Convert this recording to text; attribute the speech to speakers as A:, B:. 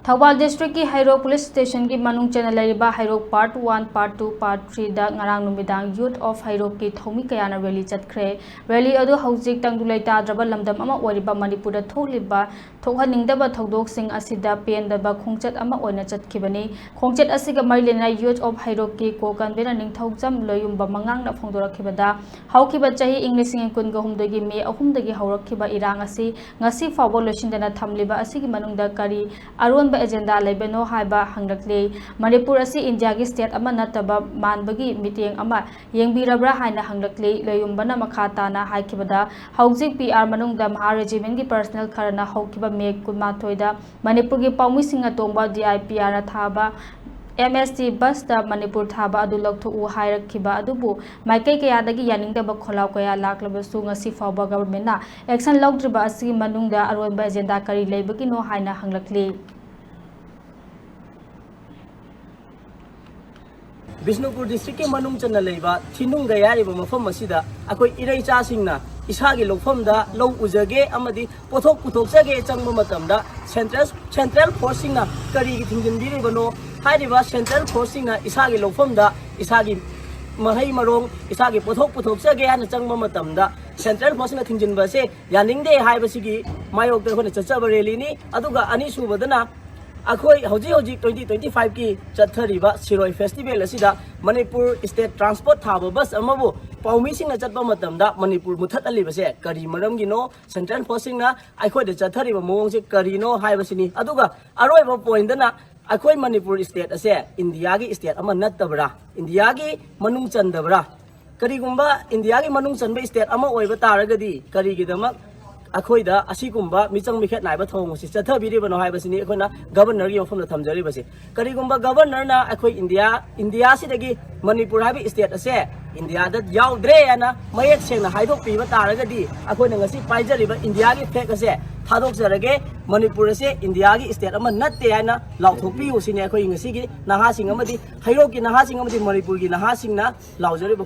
A: Thoubal district की Heroku police station की मनुंग चेना Heroku part 1 part 2 part 3 दा ngarang numidang youth of Heirokki thoumi kayana rally chatkhre rally adu hojik tangdu leitadraba lamdam ama oiriba Manipur da tholiba thokhaningdaba thodok sing asida pendaba khongchat ama oina chatkibani khongchat asiga marilena youth of Heirokki ko convener ningthaujam loyumba mangang na phongdorakhibada haukiba chahi inglising kun ga humdogi me ahumdagi haurakhiba irang asi ngasi fawbo loisindana thamliba asigi manungda kari aron agenda लेबनो हाइबा हंगलक्ले मणिपुर असी India की state अमा नतबा मानबगी meeting अमा येंबिरब्रा हाइना हंगलक्ले लयुंबना मखाताना हाइखिबदा हौजिक PR मनुंगदा महा regiment की personal Kharna हौखिबा मे कुमाथोइदा मणिपुर की पाउमिसिंग अतोंबा डीआईपीआर थाबा MST बस दा मणिपुर थाबा अदु लौथु हाइरखिबा अदुबु माइकै कयादगी यानिंगदबा खोलाव कया लाक्लबसु ngasi फावबा गवर्नमेंट ना एक्शन लौद्रिबा असि मनुंगदा अरोइबा एजेंडा करी लेबगी नो हाइना हंगलक्ले
B: बिष्णुपुर डिस्ट्रिक्ट के मनुंग चन्ना लेबा थिनुंग गयारिबा मफम असिदा अखोय इरैचा सिंगना इसागी लोफमदा लो उजगे अमदी पोथोक पुथोकसगे चंगब मतमदा सेंट्रल फोर्सिंगना करी की थिंजिनबिरिबनो हाइरिबा सेंट्रल फोर्सिंगना इसागी लोफमदा इसागी महै मरोंग इसागी पोथोक पुथोकसगे हाना चंगब मतमदा सेंट्रल फोर्सिंगना थिंजिनबसे यानिंगदे हाइबसिगी मायोक दे होने चचब रैलीनी अदुगा अनिसुबदना अखोई हौजी 2025 की चत्थरिबा सिरोई फेस्टिवल असिदा मणिपुर स्टेट ट्रांसपोर्ट थाबा बस अमबु पाउमिसिंगना चटबा मतमदा मणिपुर मुथत अलिबसे करी मरमगिनो सेंट्रल फोर्सिंगना अखोई दे चत्थरिबा मोंगसे करीनो हाइबसिनी अदुगा अरोइबा पॉइंटना अखोई मणिपुर स्टेट असे इंडिया की स्टेट अमा नत्तबरा इंडिया की मनुंग चंदबरा करीगुंबा इंडिया की मनुंग चंबा स्टेट अमा ओइबा तारगदी करीगिदमक अखोइदा असिगुंबा मिचंग मिखेत नाइबा थोंगसि चथबिरिबनो हाइबसिनी अखोना गवर्नर की मफमदा थमजरिबसे करीगुंबा गवर्नर ना अखोइ इंडिया सिदगी मणिपुर हाबि स्टेट असे इंडिया दा याउद्रे याना मयेक सेंगना हाइदोक पीबा तारगदी अखोइना ngasi पाइजरिबा इंडिया की फेक असे थादोक जरगे मणिपुर से इंडिया की स्टेट अमा नत्ते याना लाउथोकपिउ सिने अखोइ ngasi की नहासिंग अमदि हेरोक की नहासिंग अमदि मणिपुर की नहासिंगना लाउजरिबा